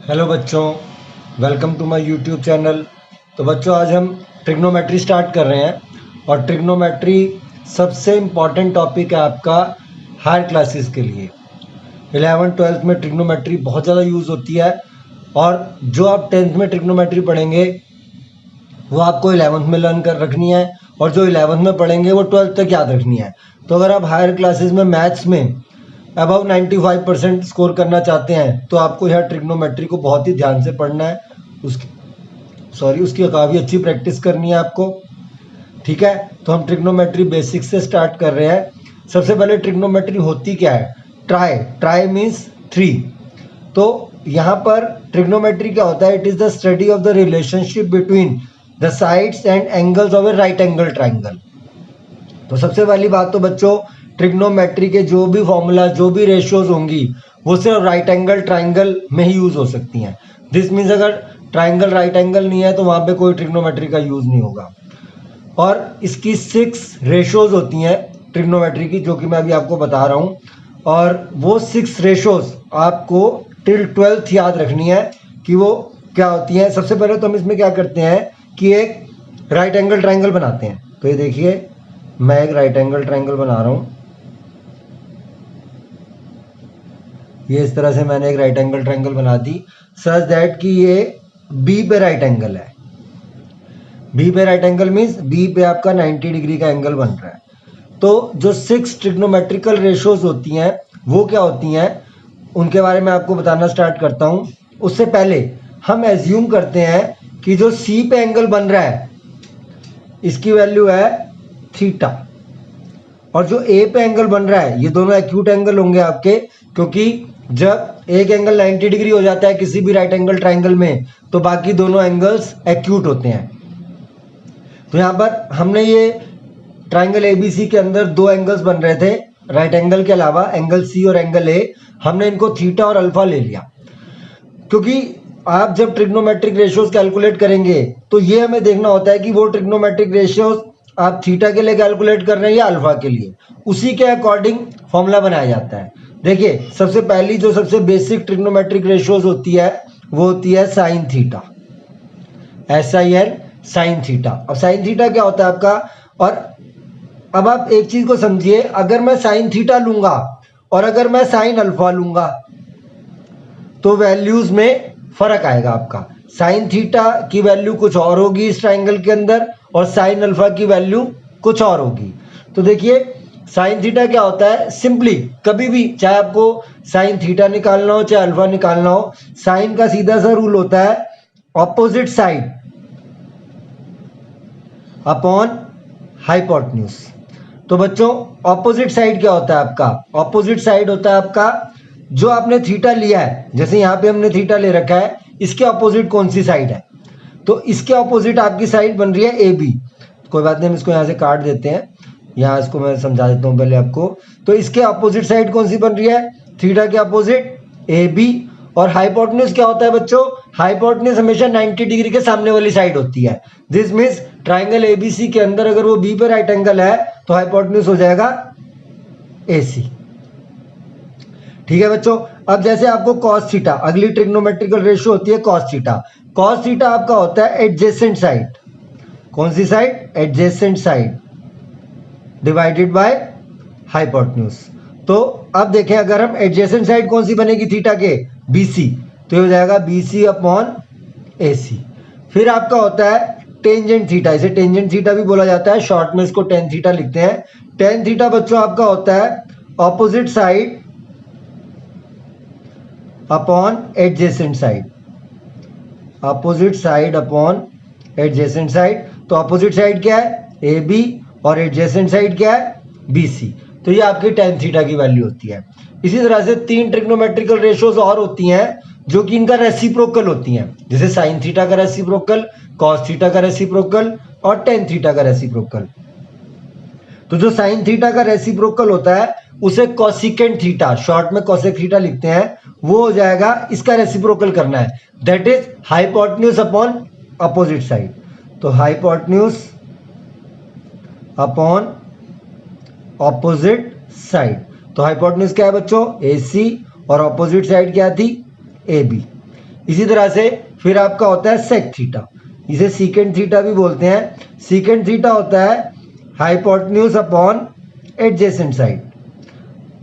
Hello बच्चों, welcome to my YouTube channel. तो बच्चों आज हम ट्रिग्नोमेट्री स्टार्ट कर रहे हैं और ट्रिग्नोमेट्री सबसे इम्पॉर्टेंट टॉपिक है आपका हायर क्लासेस के लिए। 11th-12th में ट्रिग्नोमेट्री बहुत ज़्यादा यूज़ होती है और जो आप 10th में ट्रिग्नोमेट्री पढ़ेंगे वो आपको 11th में लर्न कर रखनी है और जो 11th में पढ़ेंगे वो 12th तक याद रखनी है। तो अगर आप हायर क्लासेस में मैथ्स में अबव 95% स्कोर करना चाहते हैं तो आपको यह ट्रिग्नोमेट्री को बहुत ही ध्यान से पढ़ना है। उसकी काफ़ी अच्छी प्रैक्टिस करनी है आपको। ठीक है, तो हम ट्रिग्नोमेट्री बेसिक्स से स्टार्ट कर रहे हैं। सबसे पहले ट्रिग्नोमेट्री होती क्या है? Try means 3। तो यहाँ पर ट्रिग्नोमेट्री क्या होता है? It is the study of the relationship between the sides and angles of A right angle triangle. तो सबसे पहली बात तो बच्चों, ट्रिग्नोमेट्री के जो भी फॉर्मूला, जो भी रेशियोज होंगी वो सिर्फ राइट एंगल ट्राइंगल में ही यूज़ हो सकती हैं। दिस मीन्स अगर ट्राइंगल राइट एंगल नहीं है तो वहाँ पे कोई ट्रिग्नोमेट्री का यूज़ नहीं होगा। और इसकी 6 रेशियोज होती हैं ट्रिग्नोमेट्री की, जो कि मैं अभी आपको बता रहा हूँ। और वो 6 रेशियोज आपको टिल 12th याद रखनी है कि वो क्या होती हैं। सबसे पहले तो हम इसमें क्या करते हैं कि एक राइट एंगल ट्राइंगल बनाते हैं। तो ये देखिए, मैं एक राइट एंगल ट्राइंगल बना रहा हूँ। ये इस तरह से मैंने एक राइट एंगल ट्राइंगल बना दी सच दैट कि ये बी पे राइट एंगल है। बी पे राइट एंगल मीन्स बी पे आपका 90 डिग्री का एंगल बन रहा है। तो जो 6 ट्रिग्नोमेट्रिकल रेशियोज होती हैं वो क्या होती हैं, उनके बारे में आपको बताना स्टार्ट करता हूँ। उससे पहले हम एज्यूम करते हैं कि जो सी पे एंगल बन रहा है इसकी वैल्यू है थीटा, और जो ए पे एंगल बन रहा है ये दोनों एक्यूट एंगल होंगे आपके, क्योंकि जब एक एंगल 90 डिग्री हो जाता है किसी भी राइट एंगल ट्राइंगल में तो बाकी दोनों एंगल्स एक्यूट होते हैं। तो यहाँ पर हमने ये ट्राइंगल एबीसी के अंदर 2 एंगल्स बन रहे थे राइट एंगल के अलावा, एंगल सी और एंगल ए। हमने इनको थीटा और अल्फा ले लिया, क्योंकि आप जब ट्रिग्नोमेट्रिक रेशियोज कैलकुलेट करेंगे तो ये हमें देखना होता है कि वो ट्रिग्नोमेट्रिक रेशियोज आप थीटा के लिए कैलकुलेट कर रहे हैं या अल्फा के लिए, उसी के अकॉर्डिंग फॉर्मूला बनाया जाता है। देखिए, सबसे पहली जो सबसे बेसिक ट्रिग्नोमेट्रिक रेशियोज होती है वो होती है sine theta, SIN sine theta. अब साइन थीटा क्या होता है आपका? और अब आप एक चीज को समझिए, अगर मैं साइन थीटा लूंगा और अगर मैं साइन अल्फा लूंगा तो वैल्यूज में फर्क आएगा आपका। साइन थीटा की वैल्यू कुछ और होगी इस ट्राइंगल के अंदर और साइन अल्फा की वैल्यू कुछ और होगी। तो देखिए, साइन थीटा क्या होता है? सिंपली कभी भी चाहे आपको साइन थीटा निकालना हो चाहे अल्फा निकालना हो, साइन का सीधा सा रूल होता है ऑपोजिट साइड अपॉन हाइपोटेन्यूज। तो बच्चों, ऑपोजिट साइड क्या होता है आपका? ऑपोजिट साइड होता है आपका जो आपने थीटा लिया है, जैसे यहाँ पे हमने थीटा ले रखा है, इसके ऑपोजिट कौन सी साइड है? तो इसके ऑपोजिट आपकी साइड बन रही है ए बी। कोई बात नहीं, हम इसको यहाँ से काट देते हैं, यहाँ इसको मैं समझा देता हूँ पहले आपको। तो इसके ऑपोजिट साइड कौन सी बन रही है? थीटा के ऑपोजिट ए बी। और हाइपोटेन्यूज क्या होता है बच्चों? हाइपोटेन्यूज हमेशा 90 डिग्री के सामने वाली साइड होती है। दिस मीन्स ट्राइंगल एबीसी के अंदर अगर वो बी पे राइट एंगल है तो हाइपोटेन्यूज हो जाएगा AC। ठीक है बच्चों, अब जैसे आपको cos थीटा, अगली ट्रिग्नोमेट्रिकल रेशियो होती है cos थीटा। cos थीटा आपका होता है एडजेसेंट साइड। कौन सी side? Adjacent side divided by hypotenuse. तो अब देखें, अगर हम एडजेसेंट साइड कौन सी बनेगी थीटा के? BC। तो ये हो जाएगा BC अपॉन AC। फिर आपका होता है टेंजेंट थीटा, इसे टेंजेंट थीटा भी बोला जाता है, शॉर्ट में इसको टेन थीटा लिखते हैं। टेन थीटा बच्चों आपका होता है opposite side upon adjacent side, opposite side upon adjacent side. तो अपोजिट साइड क्या है? AB और एडजेसेंट साइड क्या है? BC। तो ये आपकी टेन थीटा की वैल्यू होती है। इसी तरह से 3 ट्रिग्नोमेट्रिकल रेशियोज और होती हैं जो कि इनका रेसिप्रोकल होती हैं, जैसे साइन थीटा का रेसिप्रोकल, कॉस थीटा का रेसिप्रोकल और टेन थीटा का रेसिप्रोकल। तो जो साइन थीटा का रेसिप्रोकल होता है उसे कोसिकेंट थीटा, शॉर्ट में कोसेक थीटा लिखते हैं, वो हो जाएगा, इसका रेसिप्रोकल करना है, that is hypotenuse upon opposite side. तो हाइपोटेन्यूज अपॉन ऑपोजिट साइड। तो हाइपोटेन्यूज क्या है बच्चों? AC और ऑपोजिट साइड क्या थी? AB। इसी तरह से फिर आपका होता है सेक थीटा, इसे सीकेंट थीटा भी बोलते हैं। सीकेंट थीटा होता है hypotenuse upon adjacent side,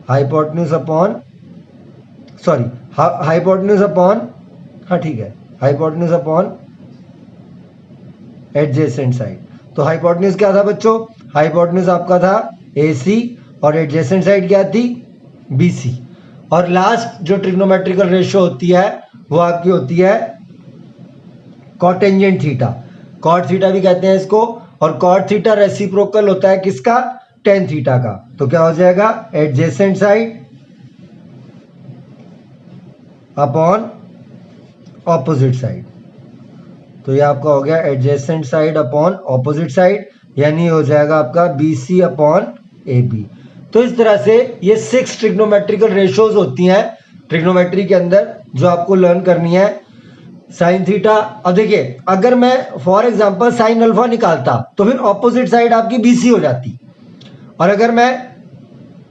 hypotenuse upon hypotenuse upon, हाँ ठीक है, हाइपोटेन्यूज अपॉन एडजेसेंट साइड। तो हाइपोटेन्यूज क्या था बच्चों, हाइपोटेन्यूज आपका था AC और एडजेसेंट साइड क्या थी, BC। और लास्ट जो ट्रिग्नोमेट्रिकल रेशियो होती है वो आपकी होती है कॉटेंजेंट थीटा, कॉट थीटा भी कहते हैं इसको। और कॉट थीटा रेसिप्रोकल होता है किसका, टेन थीटा का। तो क्या हो जाएगा, adjacent side upon opposite side. तो ये आपका हो गया adjacent side upon opposite side, यानी हो जाएगा आपका BC अपॉन AB। तो इस तरह से ये 6 ट्रिग्नोमेट्रिकल रेशियोज होती हैं ट्रिग्नोमेट्री के अंदर जो आपको लर्न करनी है। साइन थीटा, अब देखिए अगर मैं फॉर एग्जांपल साइन अल्फा निकालता तो फिर ऑपोजिट साइड आपकी BC हो जाती, और अगर मैं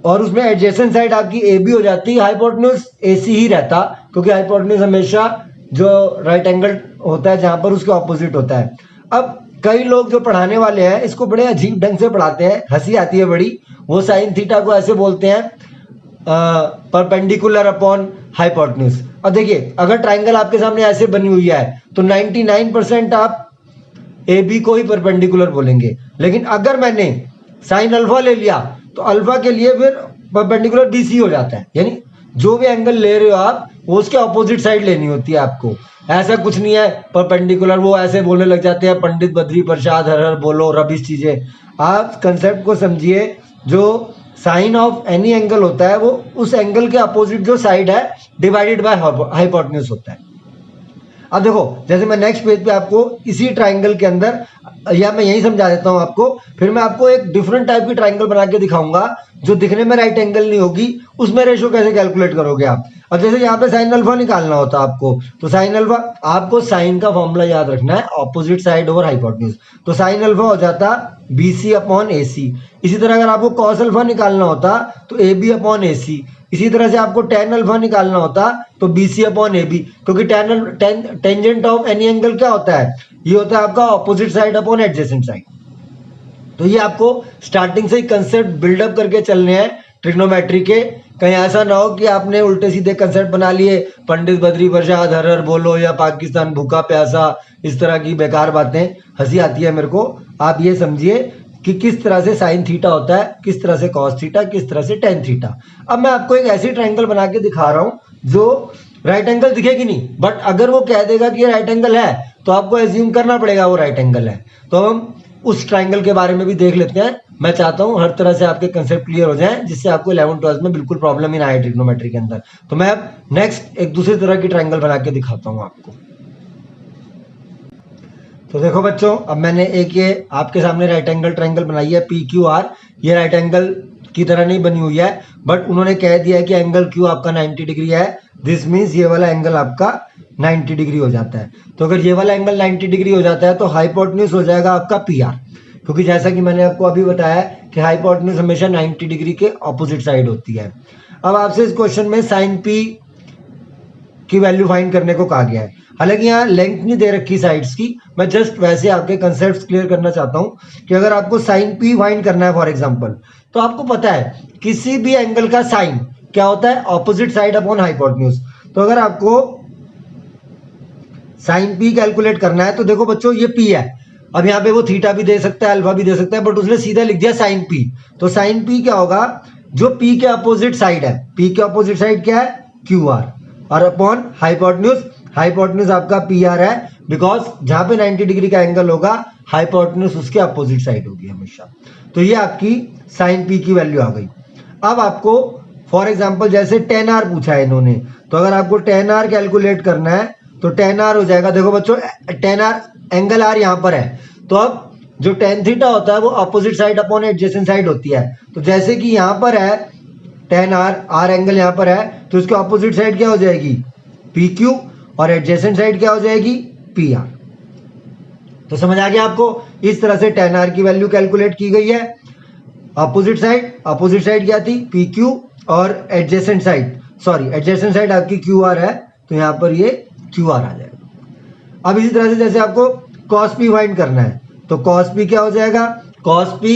और उसमें एडजेसेंट साइड आपकी AB हो जाती, हाइपोटेन्यूज AC ही रहता, क्योंकि हाइपोटेन्यूज हमेशा जो राइट एंगल होता है जहां पर उसके ऑपोजिट होता है। अब कई लोग जो पढ़ाने वाले हैं इसको बड़े अजीब ढंग से पढ़ाते हैं, हंसी आती है बड़ी। वो साइन थीटा को ऐसे बोलते हैं परपेंडिकुलर अपॉन हाइपोटेन्यूज। अब देखिए अगर ट्राइंगल आपके सामने ऐसे बनी हुई है तो 99% आप AB को ही परपेंडिकुलर बोलेंगे, लेकिन अगर मैंने साइन अल्फा ले लिया तो अल्फा के लिए फिर परपेंडिकुलर BC हो जाता है। यानी जो भी एंगल ले रहे हो आप वो उसके ऑपोजिट साइड लेनी होती है आपको, ऐसा कुछ नहीं है परपेंडिकुलर। वो ऐसे बोलने लग जाते हैं पंडित बद्री प्रसाद हर हर बोलो रबिश चीजें। आप कंसेप्ट को समझिए, जो साइन ऑफ एनी एंगल होता है वो उस एंगल के अपोजिट जो साइड है डिवाइडेड बाय हाइपोटेन्यूज होता है। अब देखो जैसे मैं नेक्स्ट पेज पे आपको इसी ट्राइंगल के अंदर, या मैं यही समझा देता हूं आपको, फिर मैं आपको एक डिफरेंट टाइप की ट्राइंगल बना के दिखाऊंगा जो दिखने में राइट एंगल नहीं होगी, उसमें रेशियो कैसे कैलकुलेट करोगे आप। अब जैसे यहाँ पे साइन अल्फा निकालना होता है आपको, तो साइन अल्फा, आपको साइन का फॉर्मूला याद रखना है, ऑपोजिट साइड ओवर हाइपोटेन्यूज। तो साइन अल्फा हो जाता BC अपॉन AC। इसी तरह अगर आपको कॉस अल्फा निकालना होता तो AB अपॉन AC। इसी तरह से आपको टेन अल्फा निकालना होता तो BC अपॉन AB, क्योंकि टेंजेंट ऑफ एनी एंगल क्या होता है, ये होता है आपका opposite side upon adjacent side. तो ये आपको स्टार्टिंग से ही कंसेप्ट बिल्डअप करके चलने हैं ट्रिग्नोमेट्री के। कहीं ऐसा ना हो कि आपने उल्टे सीधे कंसेप्ट बना लिए, पंडित बद्री प्रसाद हर हर बोलो या पाकिस्तान भूखा प्यासा, इस तरह की बेकार बातें, हंसी आती है मेरे को। आप ये समझिए कि किस तरह से साइन थीटा होता है, किस तरह से कॉस थीटा, किस तरह से टेन थीटा। अब मैं आपको एक ऐसी ट्रायंगल बना के दिखा रहा हूं जो राइट एंगल दिखेगी नहीं, बट अगर वो कह देगा कि ये राइट एंगल है तो आपको एज्यूम करना पड़ेगा वो राइट एंगल है। तो हम उस ट्रायंगल के बारे में भी देख लेते हैं। मैं चाहता हूं हर तरह से आपके कंसेप्ट क्लियर हो जाएं, जिससे आपको 11th-12th में बिल्कुल प्रॉब्लम ही ना आए ट्रिग्नोमेट्री के अंदर। तो मैं अब नेक्स्ट एक दूसरी तरह की ट्रायंगल बना के दिखाता हूं आपको। तो देखो बच्चों, अब मैंने एक ये आपके सामने राइट एंगल ट्रायंगल बनाई है PQR। ये राइट एंगल की तरह नहीं बनी हुई है, बट उन्होंने कह दिया है कि एंगल Q आपका 90 डिग्री है। दिस मीन्स ये वाला एंगल आपका 90 डिग्री हो जाता है। तो अगर ये वाला एंगल 90 डिग्री हो जाता है तो हाइपोटेन्यूज हो जाएगा आपका PR, क्योंकि जैसा कि मैंने आपको अभी बताया कि हाइपोटेन्यूज हमेशा 90 डिग्री के ऑपोजिट साइड होती है। अब आपसे इस क्वेश्चन में साइन P की वैल्यू फाइंड करने को कहा गया है। हालांकि यहाँ लेंथ नहीं दे रखी साइड्स की, मैं जस्ट वैसे आपके कंसेप्ट क्लियर करना चाहता हूं कि अगर आपको साइन P फाइंड करना है फॉर एग्जांपल, तो आपको पता है किसी भी एंगल का साइन क्या होता है, ऑपोजिट साइड अपॉन हाइपोटेन्यूज। तो अगर आपको साइन P कैलकुलेट करना है तो देखो बच्चों ये P है। अब यहाँ पे वो थीटा भी दे सकता है, अल्फा भी दे सकता है, बट उसने सीधा लिख दिया साइन P। तो साइन P क्या होगा, जो P के अपोजिट साइड है, P के अपोजिट साइड क्या है QR, और अपॉन हाइपोटेन्यूज, हाइपोटेन्यूज आपका PR है, बिकॉज जहां पे 90 डिग्री का एंगल होगा हाइपोटेन्यूज उसके अपोजिट साइड होगी हमेशा। तो ये आपकी साइन P की वैल्यू आ गई। अब आपको फॉर एग्जांपल जैसे tan R पूछा है इन्होंने, तो अगर आपको tan R कैलकुलेट करना है तो tan R हो जाएगा, देखो बच्चों tan R एंगल R यहाँ पर है, तो अब जो tan थीटा होता है वो opposite side upon adjacent side होती है। तो जैसे कि यहाँ पर है tan R एंगल यहाँ पर है, तो इसके अपोजिट साइड क्या हो जाएगी PQ, और एडजेसेंट साइड क्या हो जाएगी PR। तो समझ आ गया आपको, इस तरह से tan R की वैल्यू कैलकुलेट की गई है। अपोजिट साइड क्या थी PQ, और एडजेसेंट साइड आपकी QR है, तो यहाँ पर ये क्यू आर आ जाएगा। अब इसी तरह से जैसे आपको कॉस पी फाइंड करना है तो कॉस पी क्या हो जाएगा, cos P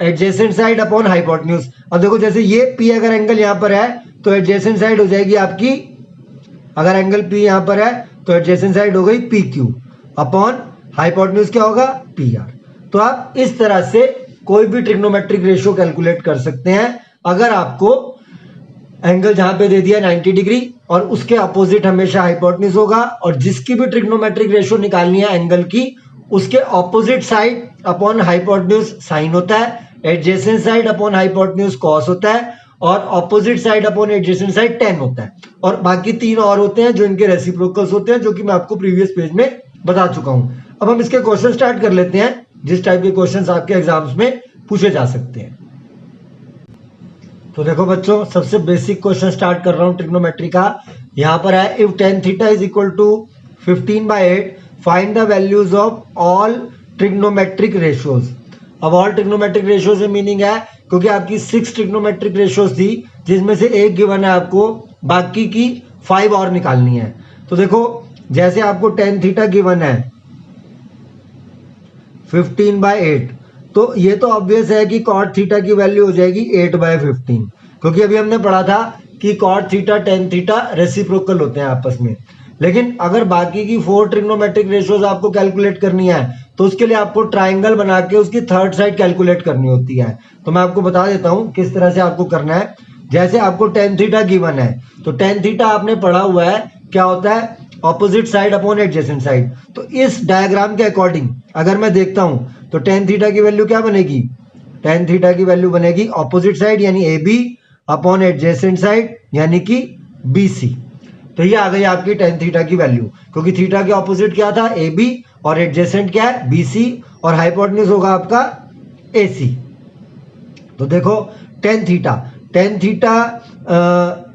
adjacent side upon hypotenuse. अब देखो जैसे ये पी अगर एंगल यहाँ पर है तो एडजेसेंट साइड हो जाएगी आपकी, अगर एंगल पी यहाँ पर है तो एडजेसेंट साइड हो गई पी क्यू अपॉन हाइपोटेन्यूज क्या होगा पी आर। तो आप इस तरह से कोई भी ट्रिग्नोमेट्रिक रेशियो कैलकुलेट कर सकते हैं अगर आपको एंगल जहां पे दे दिया 90 डिग्री और उसके अपोजिट हमेशा हाइपोटेन्यूज होगा, और जिसकी भी ट्रिग्नोमेट्रिक रेशियो निकालनी है एंगल की उसके opposite side upon hypotenuse sine होता है, adjacent side upon hypotenuse cos होता है और opposite side upon adjacent side tan होता है, और बाकी तीन और होते हैं जो इनके रेसिप्रोकल्स होते हैं, जो कि मैं आपको प्रीवियस पेज में बता चुका हूं। अब हम इसके क्वेश्चन स्टार्ट कर लेते हैं, जिस टाइप के क्वेश्चंस आपके एग्जाम्स में पूछे जा सकते हैं। तो देखो बच्चों, सबसे बेसिक क्वेश्चन स्टार्ट कर रहा हूं ट्रिग्नोमेट्री का। यहां पर है if tan theta is equal to 15/8 find the values of all trigonometric ratios. अब ऑल ट्रिग्नोमेट्रिक रेशियो से मीनिंग है क्योंकि आपकी 6 ट्रिग्नोमेट्रिक रेशियोज थी जिसमें से एक गिवन है आपको, बाकी की 5 और निकालनी है। तो देखो जैसे आपको tan थीटा गिवन है 15/8, तो ये तो ऑब्वियस है कि cot थीटा की वैल्यू हो जाएगी 8/15, क्योंकि अभी हमने पढ़ा था कि cot theta tan theta reciprocal होते हैं आपस में। लेकिन अगर बाकी की 4 ट्रिग्नोमेट्रिक रेशियोज आपको कैलकुलेट करनी है तो उसके लिए आपको ट्राइंगल बना के उसकी थर्ड साइड कैलकुलेट करनी होती है। तो मैं आपको बता देता हूं किस तरह से आपको करना है। जैसे आपको tan थीटा गिवन है तो tan थीटा आपने पढ़ा हुआ है क्या होता है, opposite side upon adjacent side. तो इस डायग्राम के अकॉर्डिंग अगर मैं देखता हूं तो tan थीटा की वैल्यू क्या बनेगी, tan थीटा की वैल्यू बनेगी ऑपोजिट साइड यानी A B upon adjacent side यानी कि बी सी। तो ये आ गई आपकी tan थीटा की वैल्यू, क्योंकि थीटा के ऑपोजिट क्या था ए बी और एडजेसेंट क्या है बी सी, और हाइपोटेन्यूज होगा आपका ए सी। तो देखो tan थीटा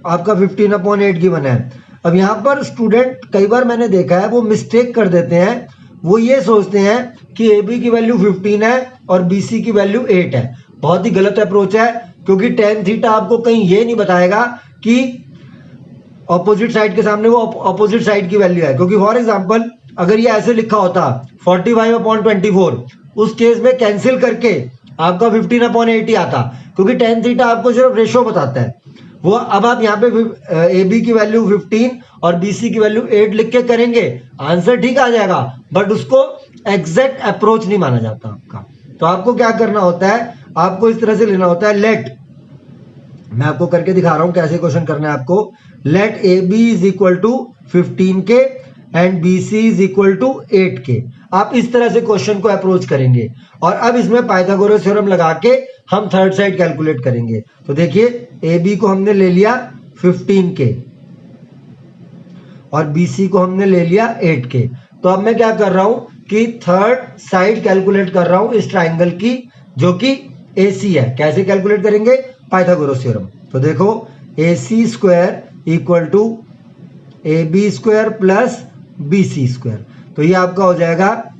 आपका 15/8 गिवन है। अब यहाँ पर स्टूडेंट कई बार मैंने देखा है वो मिस्टेक कर देते हैं, वो ये सोचते हैं कि ए बी की वैल्यू 15 है और बी सी की वैल्यू 8 है। बहुत ही गलत अप्रोच है, क्योंकि tan थीटा आपको कहीं ये नहीं बताएगा कि ऑपोजिट साइड के सामने वो ऑपोजिट साइड की वैल्यू है। क्योंकि फॉर एग्जांपल अगर ये ऐसे लिखा होता 45/24, उस केस में कैंसिल करके आपका 15/8 ही आता, क्योंकि tan थीटा आपको सिर्फ रेशियो बताता है। वो अब आप यहाँ पे ए बी की वैल्यू 15 और बी सी की वैल्यू 8 लिख के करेंगे, आंसर ठीक आ जाएगा, बट उसको एग्जैक्ट अप्रोच नहीं माना जाता आपका। तो आपको क्या करना होता है, आपको इस तरह से लेना होता है लेट, मैं आपको करके दिखा रहा हूं कैसे क्वेश्चन करना है आपको। Let A B is equal to 15K and B C is equal to 8K। आप इस तरह से क्वेश्चन को अप्रोच करेंगे, और अब इसमें पाइथागोरस थ्योरम लगा के हम थर्ड साइड कैलकुलेट करेंगे। तो देखिए ए बी को हमने ले लिया 15K और बी सी को हमने ले लिया 8K। तो अब मैं क्या कर रहा हूं कि थर्ड साइड कैलकुलेट कर रहा हूं इस ट्राइंगल की, जो कि AC है। कैसे कैलकुलेट करेंगे, पाइथागोरस थ्योरम। तो देखो AC square equal to AB square plus BC square, तो ये आपका हो जाएगा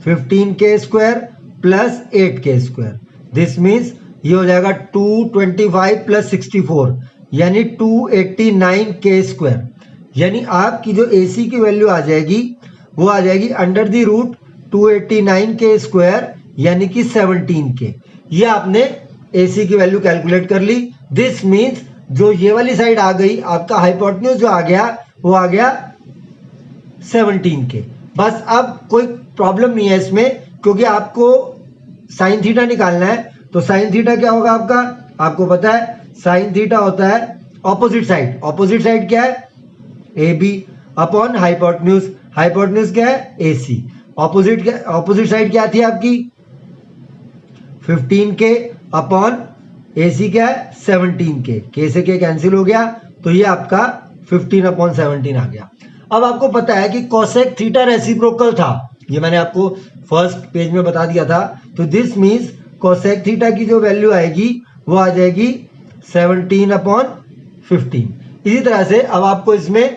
15K square plus 8K square. This means ये हो जाएगा 225 प्लस 64 यानी 289K स्क्वायर। यानी आपकी जो AC की वैल्यू आ जाएगी वो आ जाएगी under the root 289K square यानी कि 17K। ये आपने AC की वैल्यू कैलकुलेट कर ली। दिस मीन्स जो ये वाली साइड आ गई आपका हाइपोटेन्यूज जो आ गया वो आ गया 17K। बस अब कोई प्रॉब्लम नहीं है इसमें, क्योंकि आपको साइन थीटा निकालना है। तो साइन थीटा क्या होगा आपका, आपको पता है साइन थीटा होता है ऑपोजिट साइड। ऑपोजिट साइड क्या है A B upon hypotenuse, hypotenuse क्या है AC। ऑपोजिट साइड क्या थी आपकी 15K अपॉन AC क्या है 17K, K से K कैंसिल हो गया, तो ये आपका 15/17 आ गया। अब आपको पता है कि कोसेक थीटा रेसिप्रोकल था, ये मैंने आपको फर्स्ट पेज में बता दिया था। तो दिस मीन्स कोसेक थीटा की जो वैल्यू आएगी वो आ जाएगी 17/15। इसी तरह से अब आपको इसमें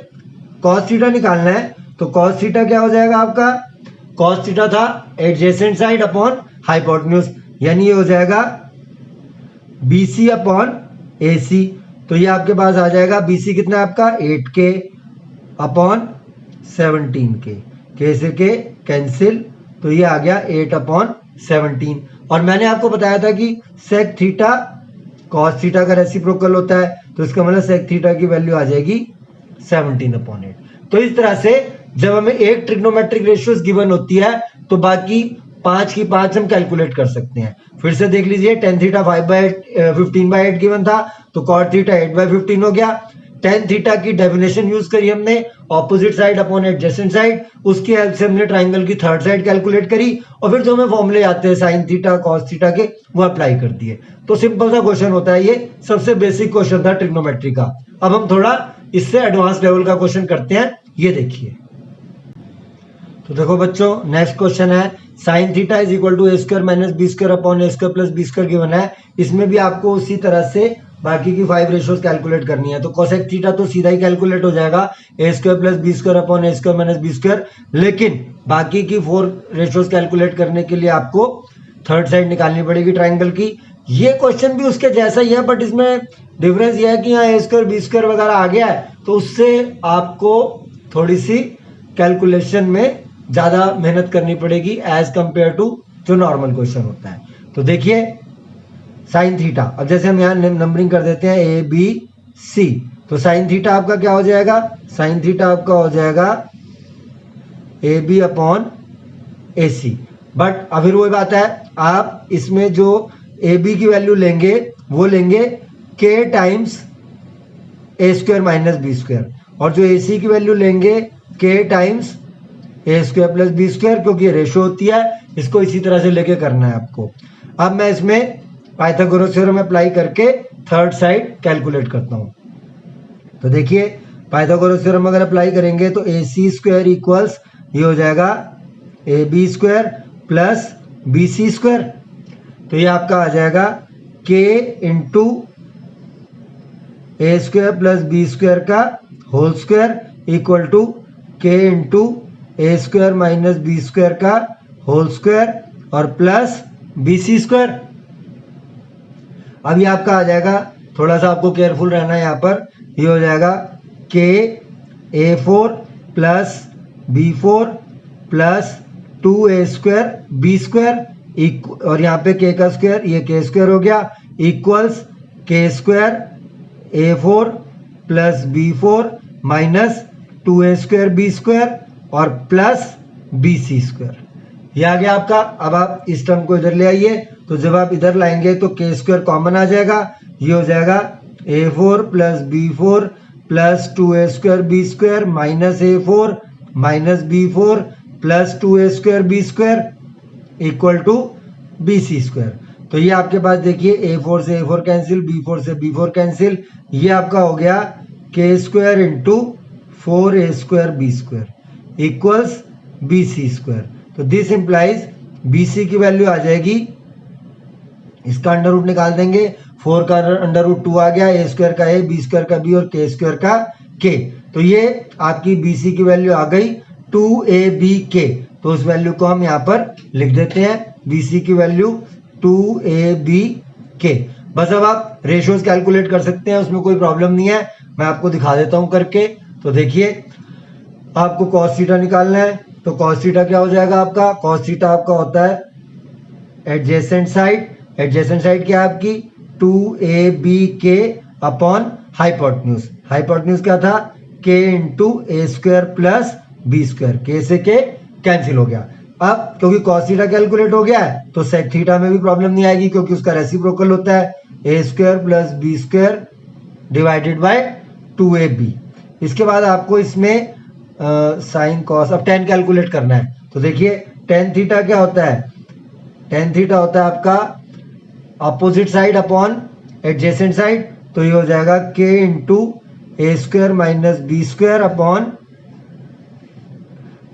कॉस थीटा निकालना है। तो कॉस थीटा क्या हो जाएगा आपका, कॉस थीटा था एडजेसेंट साइड अपॉन हाइपोटेन्यूज, यानी ये हो जाएगा BC अपॉन AC। तो ये आपके पास आ जाएगा BC कितना है आपका 8K अपॉन 17k, k से k कैंसिल, तो ये आ गया 8/17। और मैंने आपको बताया था कि सेक थीटा कॉस थीटा का रेसिप्रोकल होता है, तो इसका मतलब सेक थीटा की वैल्यू आ जाएगी 17/8। तो इस तरह से जब हमें एक ट्रिग्नोमेट्रिक रेशियोज गिवन होती है तो बाकी 5 की 5 हम कैलकुलेट कर सकते हैं। फिर से देख लीजिए, tan थीटा 15/8 गिवन था, तो cot थीटा 8/15 हो गया। tan थीटा की डेफिनेशन यूज करी हमने, opposite side upon adjacent side, उसकी हेल्प से हमने ट्राइंगल की थर्ड साइड कैलकुलेट करी, और फिर जो हमें फॉर्मूले आते हैं साइन थीटा कॉस थीटा के, वो अप्लाई कर दिए। तो सिंपल सा क्वेश्चन होता है, ये सबसे बेसिक क्वेश्चन था ट्रिग्नोमेट्री का। अब हम थोड़ा इससे एडवांस लेवल का क्वेश्चन करते हैं, ये देखिए। तो देखो बच्चों, नेक्स्ट क्वेश्चन है sine theta is equal to A square minus B square upon A square plus B square given है। इसमें भी आपको उसी तरह से बाकी की 5 रेशियोज कैलकुलेट करनी है। तो कोसेक थीटा तो सीधा ही कैलकुलेट हो जाएगा, a square plus B square upon A square minus B square. लेकिन बाकी की 4 रेशियोज कैलकुलेट करने के लिए आपको थर्ड साइड निकालनी पड़ेगी ट्राइंगल की। ये क्वेश्चन भी उसके जैसा ही है, बट इसमें डिफरेंस ये है कि यहाँ ए स्क्वायर बी स्क्वायर वगैरह आ गया है, तो उससे आपको थोड़ी सी कैलकुलेशन में ज्यादा मेहनत करनी पड़ेगी एज कंपेयर टू जो नॉर्मल क्वेश्चन होता है। तो देखिए साइन थीटा, अब जैसे हम यहाँ नंबरिंग कर देते हैं ए बी सी, तो साइन थीटा आपका क्या हो जाएगा, साइन थीटा आपका हो जाएगा A B upon A C. But अभी वही बात है, आप इसमें जो ए बी की वैल्यू लेंगे वो लेंगे के टाइम्स ए स्क्वायर माइनस बी स्क्वायर, और जो ए सी की वैल्यू लेंगे के टाइम्स ए स्क्वायर प्लस बी स्क्वायर, क्योंकि ये रेशो होती है, इसको इसी तरह से लेके करना है आपको। अब मैं इसमें पाइथागोरस थ्योरम अप्लाई करके थर्ड साइड कैलकुलेट करता हूं। तो देखिए पाइथागोरस थ्योरम अगर अप्लाई करेंगे तो ए सी स्क्वायर इक्वल्स ये हो जाएगा A B square plus B C square, तो ये आपका आ जाएगा के इंटू ए स्क्वायर प्लस बी स्क्वायर का whole square equal to K into A square minus B square का होल स्क्वायर और प्लस बी सी स्क्वायर। अब ये आपका आ जाएगा, थोड़ा सा आपको केयरफुल रहना है यहाँ पर, ये हो जाएगा k a four plus b four plus 2a square b square, और यहाँ पे के का स्क्वायर, ये के स्क्वायर हो गया, equals k square a four plus b four minus 2a square b square और प्लस बी सी स्क्वायर। ये आ गया आपका। अब आप इस टर्म को इधर ले आइए, तो जब आप इधर लाएंगे तो के स्क्वायर कॉमन आ जाएगा, ये हो जाएगा a four plus b four plus 2a square b square minus a four minus b four plus 2a square b square equal to b C square. तो ये आपके पास देखिए ए फोर से a four cancel, b four से b four cancel, ये आपका हो गया k square into 4a square b square equals b सी स्क्वायर। तो दिस इंप्लाइज बी सी की वैल्यू आ जाएगी, इसका अंडर रूट निकाल देंगे, 4 का अंडर रूट 2 आ गया, ए स्क्वायर का ए, बी स्क्वायर का बी और के स्क्वायर का के। तो ये आपकी बी सी की वैल्यू आ गई 2ab के। तो उस वैल्यू को हम यहाँ पर लिख देते हैं, बी सी की वैल्यू 2ab के। बस अब आप रेशियोज कैलकुलेट कर सकते हैं, उसमें कोई प्रॉब्लम नहीं है, मैं आपको दिखा देता हूं करके। तो देखिए आपको कॉस थीटा निकालना है, तो कॉस थीटा क्या हो जाएगा आपका, कॉस थीटा आपका होता है एडजेसेंट साइड, एडजेसेंट साइड क्या है आपकी 2ab के अपॉन हाइपोटेन्यूज, हाइपोटेन्यूज क्या था के इंटू ए स्क्वायर प्लस बी स्क्वायर, के से के कैंसिल हो गया। अब क्योंकि कॉस थीटा कैलकुलेट हो गया है तो सेक थीटा में भी प्रॉब्लम नहीं आएगी, क्योंकि उसका रेसिप्रोकल होता है a square plus B square divided by 2ab। इसके बाद आपको इसमें साइन कॉस, अब टेन कैलकुलेट करना है। तो देखिए टेन थीटा क्या होता है, टेन थीटा होता है आपका opposite side upon adjacent side, तो ये हो जाएगा के इंटू ए square minus B square upon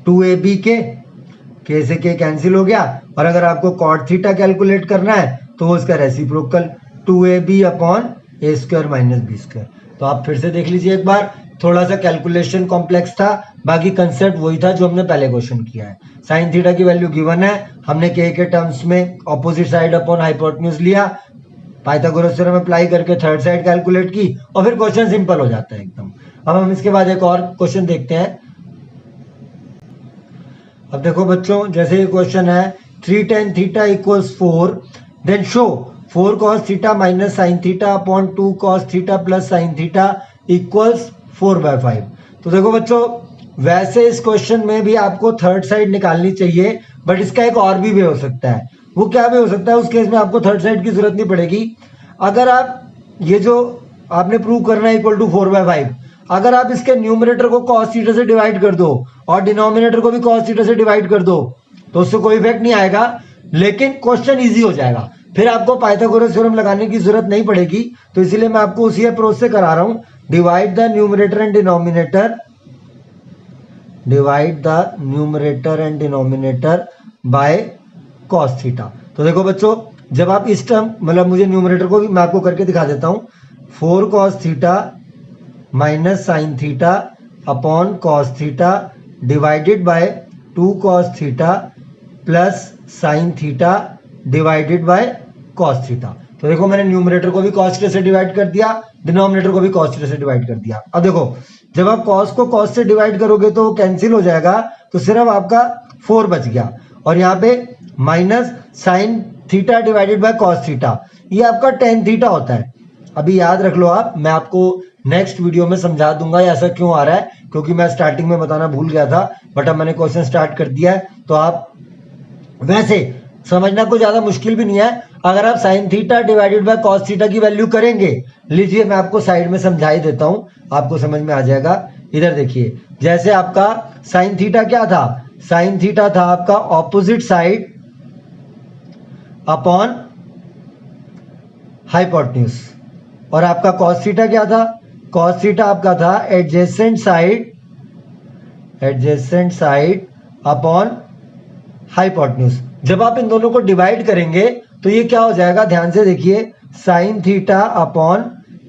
2ab के से के कैंसिल हो गया। और अगर आपको कॉट थीटा कैलकुलेट करना है तो वो इसका रेसिप्रोकल 2ab अपॉन ए स्क्वायर माइनस बी स्क्वायर। तो आप फिर से देख लीजिए एक बार, थोड़ा सा कैलकुलेशन कॉम्प्लेक्स था, बाकी कंसेप्ट वही था जो हमने पहले क्वेश्चन किया है। साइन थीटा की वैल्यू गिवन है, हमने के टर्म्स में ऑपोजिट साइड अपॉन हाइपोटेन्यूज लिया, पाइथागोरस थ्योरम अप्लाई करके थर्ड साइड कैलकुलेट की और फिर क्वेश्चन सिंपल हो जाता है एकदम। अब हम इसके बाद एक और क्वेश्चन देखते हैं। अब देखो बच्चों, जैसे ये क्वेश्चन है 3 tan theta equals 4, then show 4 cos theta minus sine theta upon 2 cos theta plus sine theta equals 4/5। तो देखो बच्चों, वैसे इस क्वेश्चन में भी आपको थर्ड साइड निकालनी चाहिए, बट इसका एक और भी वे हो सकता है। वो क्या वे हो सकता है? उस केस में आपको थर्ड साइड की जरूरत नहीं पड़ेगी। अगर आप ये जो आपने प्रूव करना है इक्वल टू 4/5, अगर आप इसके न्यूमरेटर को cos थीटा से डिवाइड कर दो और डिनोमिनेटर को भी cos थीटा से डिवाइड कर दो तो उससे कोई इफेक्ट नहीं आएगा, लेकिन क्वेश्चन इजी हो जाएगा। फिर आपको पाइथागोरस थ्योरम लगाने की जरूरत नहीं पड़ेगी। तो इसीलिए मैं आपको उसी अप्रोच से करा रहा हूं। Divide the numerator and denominator, divide the numerator and denominator by cos theta. तो देखो बच्चों, जब आप इस टर्म, मतलब मुझे न्यूमरेटर को भी मैं आपको करके दिखा देता हूं, 4 cos theta minus sine theta upon cos theta divided by 2 cos theta plus sine theta divided by cos theta. तो देखो मैंने न्यूमरेटर को भी cos थीटा से डिवाइड कर दिया, डिनोमिनेटर को भी cos थीटा से डिवाइड कर दिया। अब देखो, जब आप cos को cos से डिवाइड करोगे तो वो कैंसिल हो जाएगा, तो सिर्फ आपका 4 बच गया। और यहाँ पे minus sine theta divided by cos theta, ये आपका tan थीटा होता है। अभी याद रख लो आप, मैं आपको नेक्स्ट वीडियो में समझा दूंगा ये ऐसा क्यों आ रहा है, क्योंकि मैं स्टार्टिंग में बताना भूल गया था, बट अब मैंने क्वेश्चन स्टार्ट कर दिया है। तो आप वैसे समझना कोई ज्यादा मुश्किल भी नहीं है। अगर आप sine theta divided by cos theta की वैल्यू करेंगे, लीजिए मैं आपको साइड में समझा ही देता हूं, आपको समझ में आ जाएगा। इधर देखिए, जैसे आपका साइन थीटा क्या था? साइन थीटा था आपका ऑपोजिट साइड अपॉन हाइपोटेन्यूज, और आपका cos थीटा क्या था? cos थीटा आपका था एडजेसेंट साइड अपॉन हाइपोटेन्यूज। जब आप इन दोनों को डिवाइड करेंगे तो ये क्या हो जाएगा? ध्यान से देखिए, sign theta upon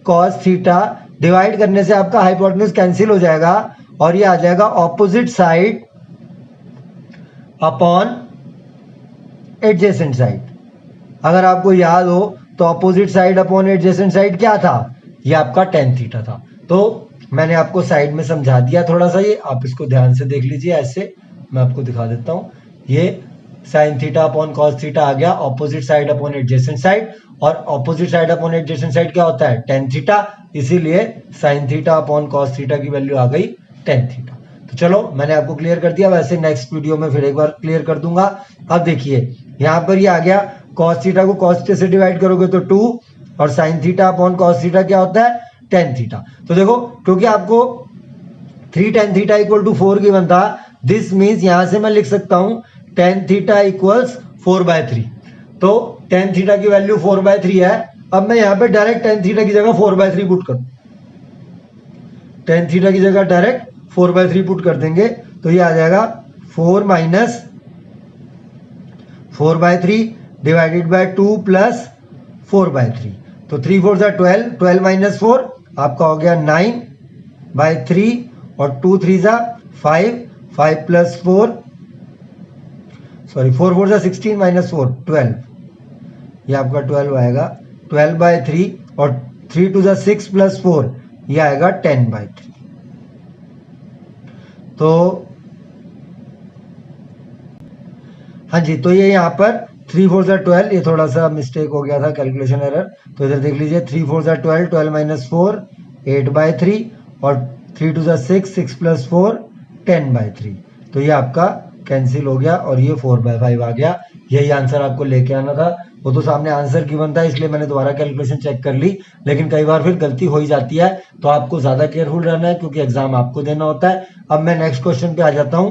cos theta divide करने से आपका हाइपोटेन्यूज कैंसिल हो जाएगा और ये आ जाएगा opposite side upon adjacent side. अगर आपको याद हो तो opposite side upon adjacent side क्या था? ये आपका tan थीटा था। तो मैंने आपको साइड में समझा दिया थोड़ा सा, ये आप इसको ध्यान से देख लीजिए। ऐसे मैं आपको दिखा देता हूं, ये sine theta upon cos theta आ गया opposite side upon adjacent side, और opposite side upon adjacent side क्या होता है? tan theta. इसीलिए sine theta upon cos theta की वैल्यू आ गई tan थीटा। तो चलो मैंने आपको क्लियर कर दिया, वैसे नेक्स्ट वीडियो में फिर एक बार क्लियर कर दूंगा। अब देखिए यहाँ पर ये आ गया, cos थीटा को cos थीटा से डिवाइड करोगे तो 2, और sine theta upon cos theta क्या होता है? tan theta. तो देखो, क्योंकि आपको 3 tan theta equal to 4 given था, दिस मीन्स यहां से मैं लिख सकता हूं tan थीटा इक्वल्स 4/3। तो tan थीटा की वैल्यू 4/3 है। अब मैं यहां पे डायरेक्ट tan थीटा की जगह 4/3 पुट कर, tan थीटा की जगह डायरेक्ट 4/3 पुट कर देंगे, तो ये आ जाएगा 4 माइनस 4/3 डिवाइडेड बाय 2 प्लस 4/3। तो 3 4 जा 12, 12 माइनस 4 आपका हो गया 9/3, और 2 3 जा 5, 5 प्लस 4, सॉरी 4 4 जा 16 माइनस 4 12, ये आपका 12 आएगा 12/3, और 3 2 जा 6 प्लस 4, ये आएगा 10/3। तो हाँ जी, तो ये यहाँ पर 3 4 जा 12, ये थोड़ा सा मिस्टेक हो गया था, कैलकुलेशन एरर। तो इधर देख लीजिए, 3 4 जा 12, 12 माइनस 4 8/3, और 3 2 जा 6, 6 प्लस 4 10/3। तो ये आपका कैंसिल हो गया और ये 4/5 आ गया। यही आंसर आपको लेके आना था। वो तो सामने आंसर गिवन था, इसलिए मैंने दोबारा कैलकुलेशन चेक कर ली, लेकिन कई बार फिर गलती हो ही जाती है, तो आपको ज्यादा केयरफुल रहना है, क्योंकि एग्जाम आपको देना होता है। अब मैं नेक्स्ट क्वेश्चन पे आ जाता हूं।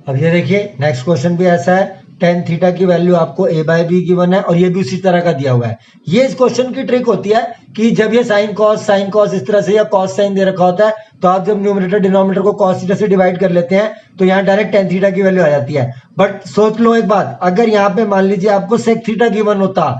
अब ये देखिए, नेक्स्ट क्वेश्चन भी ऐसा है, tan थीटा की वैल्यू आपको a/b गिवन है, और ये भी उसी तरह का दिया हुआ है। ये इस क्वेश्चन की ट्रिक होती है कि जब ये साइन कॉस इस तरह से, या कॉस साइन दे रखा होता है, तो आप जब न्यूमरेटर डिनोमिनेटर को cos थीटा से डिवाइड कर लेते हैं, तो यहाँ डायरेक्ट tan थीटा की वैल्यू आ जाती है। बट सोच लो एक बात, अगर यहाँ पे मान लीजिए आपको sec थीटा गिवन होता,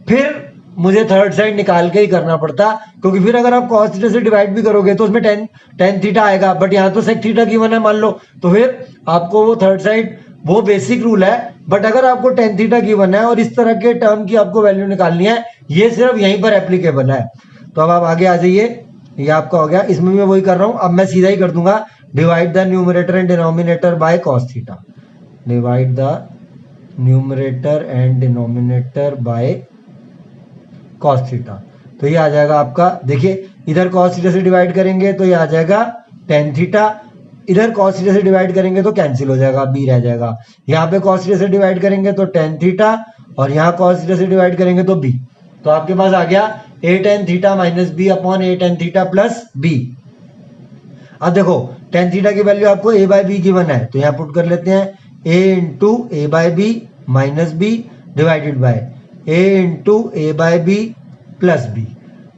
फिर मुझे थर्ड साइड निकाल के ही करना पड़ता, क्योंकि फिर अगर आप cos थीटा से डिवाइड भी करोगे तो उसमें tan थीटा आएगा, बट यहाँ तो sec थीटा गिवन है मान लो, तो फिर आपको वो थर्ड साइड, वो बेसिक रूल है बट अगर आपको टेन थीटा गिवन है और इस तरह के टर्म की आपको वैल्यू निकालनी है, ये सिर्फ यहीं पर एप्लीकेबल है। तो अब आप आगे आ जाइए, ये आपका हो गया, इसमें मैं वही कर रहा हूं, अब मैं सीधा ही कर दूंगा, divide the numerator and denominator by cos theta, divide the numerator and denominator by cos theta. तो ये आ जाएगा आपका, देखिए इधर कॉस थीटा से डिवाइड करेंगे तो ये आ जाएगा टेन थीटा, इधर कॉस थीटा से डिवाइड करेंगे तो कैंसिल हो जाएगा, बी रह जाएगा। यहाँ पे कॉस थीटा से डिवाइड करेंगे तो टेन थीटा, और यहाँ कॉस थीटा से डिवाइड करेंगे तो बी। तो आपके पास आ गया a tan theta minus b upon a tan theta plus b. अब देखो टेन थीटा की वैल्यू आपको ए बाय बी गिवन है, तो यहाँ पुट कर लेते हैं, a into a by b minus b divided by a into a by b plus b.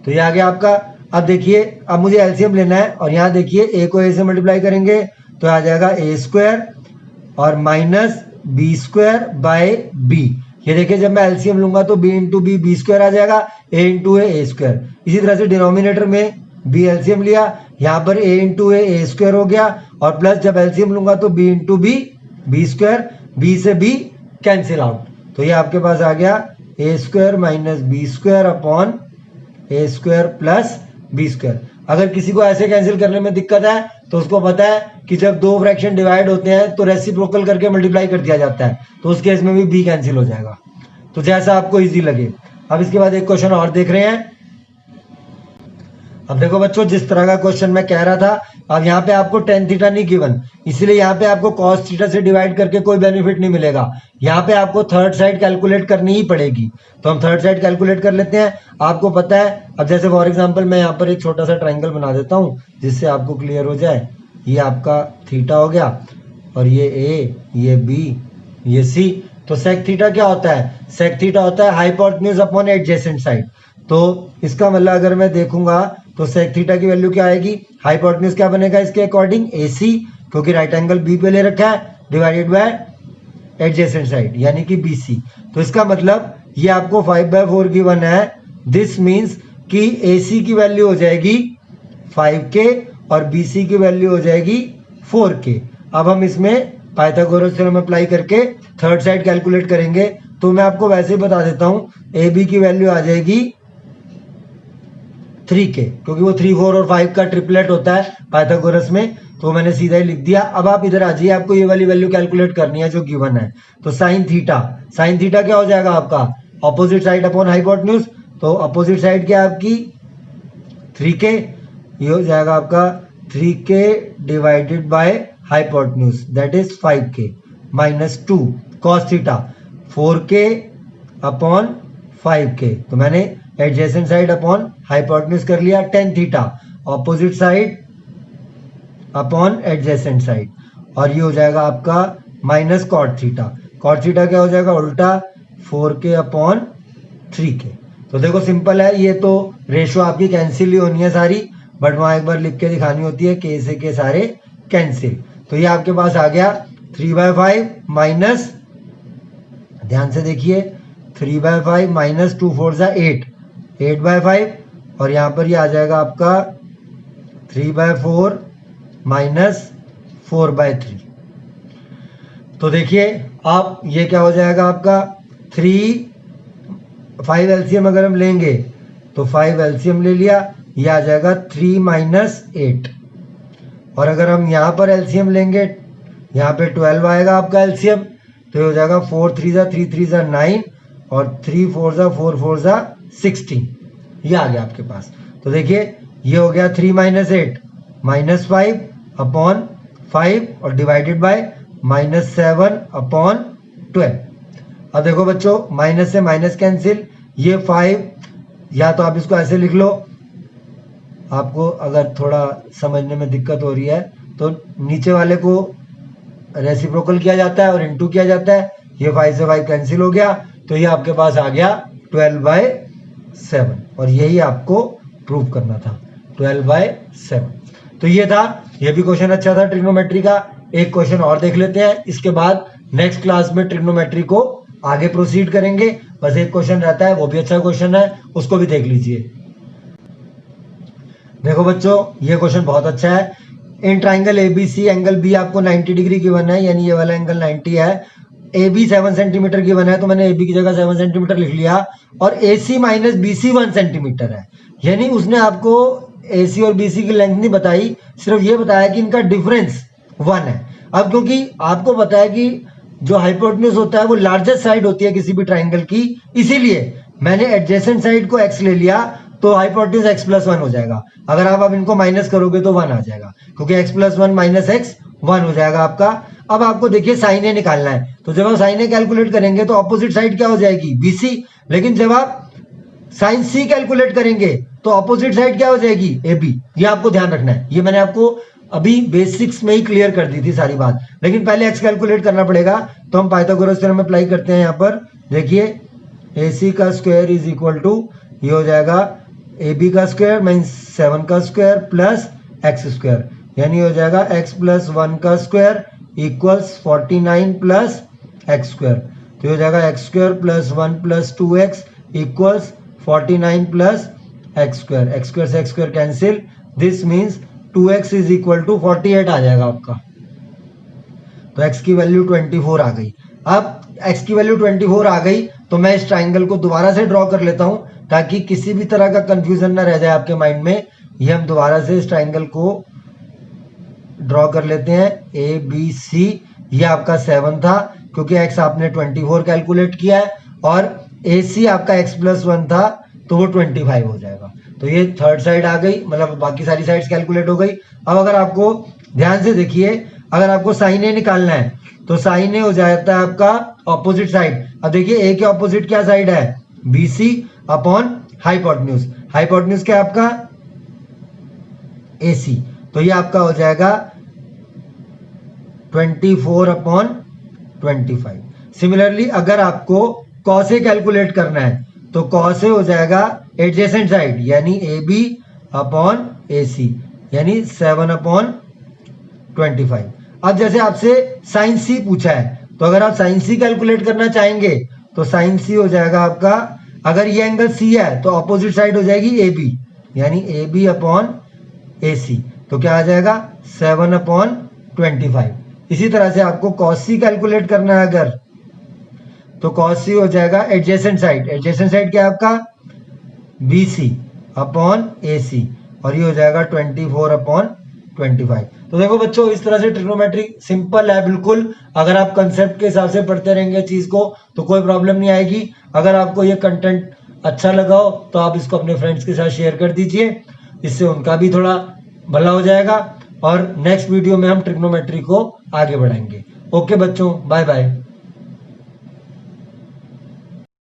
तो ये आ गया आपका। अब देखिए, अब मुझे एलसीएम लेना है, और यहाँ देखिए ए को ए से मल्टीप्लाई करेंगे तो आ जाएगा ए स्क्वायर और minus B square by b. ये देखिए जब मैं एलसीएम लूंगा तो b into b b square आ जाएगा, ए इंटू ए स्क्वायर। इसी तरह से डिनोमिनेटर में बी एलसीएम लिया, यहाँ पर ए इंटू ए स्क्वायर हो गया, और प्लस जब एलसीएम लूंगा तो b into b b square, b से बी कैंसिल आउट। तो ये आपके पास आ गया a square minus B square upon A square plus B square. अगर किसी को ऐसे कैंसिल करने में दिक्कत है तो उसको पता है कि जब दो फ्रैक्शन डिवाइड होते हैं तो रेसिप्रोकल करके मल्टीप्लाई कर दिया जाता है, तो उस केस में भी बी कैंसिल हो जाएगा। तो जैसा आपको इजी लगे। अब इसके बाद एक क्वेश्चन और देख रहे हैं। अब देखो बच्चों, जिस तरह का क्वेश्चन मैं कह रहा था, अब यहाँ पे आपको टेन थीटा नहीं गिवन, इसलिए यहाँ पे आपको कॉस थीटा से डिवाइड करके कोई बेनिफिट नहीं मिलेगा। यहाँ पे आपको थर्ड साइड कैलकुलेट करनी ही पड़ेगी। तो हम थर्ड साइड कैलकुलेट कर लेते हैं। आपको पता है, अब जैसे फॉर एग्जांपल मैं यहाँ पर एक छोटा सा ट्राइंगल बना देता हूँ जिससे आपको क्लियर हो जाए। ये आपका थीटा हो गया, और ये ए, ये बी, ये सी। तो सेक थीटा क्या होता है? सेक थीटा होता है हाइपोटेन्यूज अपॉन एडजेसेंट साइड। तो इसका मतलब अगर मैं देखूंगा तो सेक थीटा की वैल्यू क्या आएगी? हाइपोटेन्यूज क्या बनेगा इसके अकॉर्डिंग? AC, क्योंकि राइट एंगल बी पे ले रखा है, डिवाइडेड बाय एडजेसेंट साइड यानी कि BC। तो इसका मतलब ये आपको 5/4 गिवन है। दिस मींस कि AC की वैल्यू हो जाएगी 5K और BC की वैल्यू हो जाएगी 4K। अब हम इसमें पाइथागोरस थ्योरम अप्लाई करके थर्ड साइड कैलकुलेट करेंगे। तो मैं आपको वैसे ही बता देता हूं, AB की वैल्यू आ जाएगी 3K, क्योंकि वो 3, 4 और 5 का ट्रिपलेट होता है पाइथागोरस में, तो मैंने सीधा ही लिख दिया। अब आप इधर आ जाइए, आपको ये वाली वैल्यू कैलकुलेट करनी है जो गिवन है। तो साइन थीटा क्या हो जाएगा आपका? Opposite side upon hypotenuse. तो अपोजिट साइड क्या आपकी? 3K। ये हो जाएगा आपका 3K divided by hypotenuse, that is 5K minus 2 cos theta 4K upon 5K। तो मैंने एडजेसेंट साइड अपॉन हाइपोटेन्यूज कर लिया। Tan theta opposite side upon adjacent side, और ये हो जाएगा आपका minus cot theta. Cot theta क्या हो जाएगा? उल्टा 4K अपॉन 3K। तो देखो सिंपल है, ये तो रेशो आपकी कैंसिल ही होनी है सारी, बट वहां एक बार लिख के दिखानी होती है, K से K सारे कैंसिल। तो ये आपके पास आ गया 3/5 माइनस, ध्यान से देखिए, 3/5 माइनस 2 4 8, 8/5, और यहाँ पर ये आ जाएगा आपका 3/4 माइनस 4/3। तो देखिए आप ये क्या हो जाएगा आपका 5 एलसीएम अगर हम लेंगे तो 5 एलसीएम ले लिया, ये आ जाएगा 3 माइनस 8। और अगर हम यहाँ पर एलसीएम लेंगे, यहाँ पे 12 आएगा आपका एलसीएम, तो ये हो जाएगा 4 3 3 3 9 और 3 4 4 4 16। ये आ गया आपके पास। तो देखिए ये हो गया 3 माइनस 8 माइनस 5 अपॉन 5 और डिवाइडेड बाय माइनस 7 अपॉन 12। अब देखो बच्चों, माइनस से माइनस कैंसिल, ये 5, या तो आप इसको ऐसे लिख लो, आपको अगर थोड़ा समझने में दिक्कत हो रही है तो नीचे वाले को रेसिप्रोकल किया जाता है और इनटू किया जाता है। ये 5 से 5 कैंसिल हो गया, तो ये आपके पास आ गया 12/7, और यही आपको प्रूव करना था, 12/7। तो ये था, ये भी क्वेश्चन अच्छा था ट्रिग्नोमेट्री का। एक क्वेश्चन और देख लेते हैं, इसके बाद नेक्स्ट क्लास में ट्रिग्नोमेट्री को आगे प्रोसीड करेंगे। बस एक क्वेश्चन रहता है, वो भी अच्छा क्वेश्चन है, उसको भी देख लीजिए। देखो बच्चों, ये क्वेश्चन बहुत अच्छा है। In triangle ABC angle B आपको 90 डिग्री गिवन है, यानी ये वाला एंगल 90 है, ए बी 7 सेंटीमीटर गिवन है तो मैंने ए बी की जगह 7 सेंटीमीटर लिख लिया, और ए सी माइनस बी सी 1 सेंटीमीटर है। यानी उसने आपको ए सी और बी सी की लेंथ नहीं बताई, सिर्फ ये बताया कि इनका डिफरेंस 1 है। अब क्योंकि आपको पता है कि जो हाइपोटेन्यूज होता है वो लार्जेस्ट साइड होती है किसी भी ट्राइंगल की, इसीलिए मैंने एडजेसेंट साइड को x ले लिया, तो हाइपोटेन्यूज x प्लस 1 हो जाएगा। अगर आप अब इनको माइनस करोगे तो 1 आ जाएगा, क्योंकि x प्लस 1 माइनस x 1 हो जाएगा आपका। अब आपको देखिए साइन ए निकालना है, तो जब आप साइन ए कैलकुलेट करेंगे तो ऑपोजिट साइड क्या हो जाएगी, BC। लेकिन जब आप साइन सी कैलकुलेट करेंगे तो ऑपोजिट साइड क्या हो जाएगी, AB। ये आपको ध्यान रखना है, ये मैंने आपको अभी बेसिक्स में ही क्लियर कर दी थी सारी बात, लेकिन पहले x कैलकुलेट करना पड़ेगा। तो हम पाइथागोरस थ्योरम अप्लाई करते हैं। यहाँ पर देखिए AC का स्क्वायर इज इक्वल टू, ये हो जाएगा AB का स्क्वायर माइनस 7 का स्क्वायर प्लस x स्क्वायर, यानी हो जाएगा x प्लस 1 का square equals 49 plus x square. तो हो जाएगा x square plus 1 plus 2x equals 49 plus x square. x square से x square cancel, this means 2x is equal to 48 आ जाएगा आपका। तो x की वैल्यू 24 आ गई। अब x की वैल्यू 24 आ गई तो मैं इस ट्राइंगल को दोबारा से ड्रॉ कर लेता हूं, ताकि किसी भी तरह का कंफ्यूजन ना रह जाए आपके माइंड में। ये हम दोबारा से इस ट्राइंगल को ड्रॉ कर लेते हैं। ए बी सी, ये आपका 7 था क्योंकि x आपने 24 कैलकुलेट किया है, और ए सी आपका x प्लस 1 था तो वो 25 हो जाएगा। तो ये थर्ड साइड आ गई, मतलब बाकी सारी साइड्स कैलकुलेट हो गई। अब अगर आपको ध्यान से देखिए, अगर आपको साइन ए निकालना है तो साइन ए हो जाता है आपका ऑपोजिट साइड। अब देखिए ए के ऑपोजिट क्या साइड है, BC अपॉन हाइपोटेन्यूज। हाइपोटेन्यूज क्या है आपका, AC। तो ये आपका हो जाएगा 24 अपॉन 25। सिमिलरली अगर आपको कॉस ए कैलकुलेट करना है तो कॉस ए हो जाएगा एडजेसेंट साइड, यानी AB अपॉन AC, यानी 7 अपॉन 25। अब जैसे आपसे साइन सी पूछा है, तो अगर आप साइन सी कैलकुलेट करना चाहेंगे तो साइन सी हो जाएगा आपका, अगर ये एंगल C है तो ऑपोजिट साइड हो जाएगी AB, यानी AB अपॉन AC। तो क्या आ जाएगा 7 अपॉन 25। इसी तरह से आपको कॉस सी कैलकुलेट करना है अगर, तो कॉस सी हो जाएगा एडजेसेंट साइड। एडजेसेंट साइड क्या है आपका, BC अपॉन AC, और ये हो जाएगा 24 अपॉन 25। तो देखो बच्चों, इस तरह से ट्रिग्नोमेट्री सिंपल है बिल्कुल। अगर आप कंसेप्ट के हिसाब से पढ़ते रहेंगे चीज को तो कोई प्रॉब्लम नहीं आएगी। अगर आपको ये कंटेंट अच्छा लगा हो तो आप इसको अपने फ्रेंड्स के साथ शेयर कर दीजिए, इससे उनका भी थोड़ा भला हो जाएगा। और नेक्स्ट वीडियो में हम ट्रिग्नोमेट्री को आगे बढ़ाएंगे। ओके बच्चों, बाय बाय।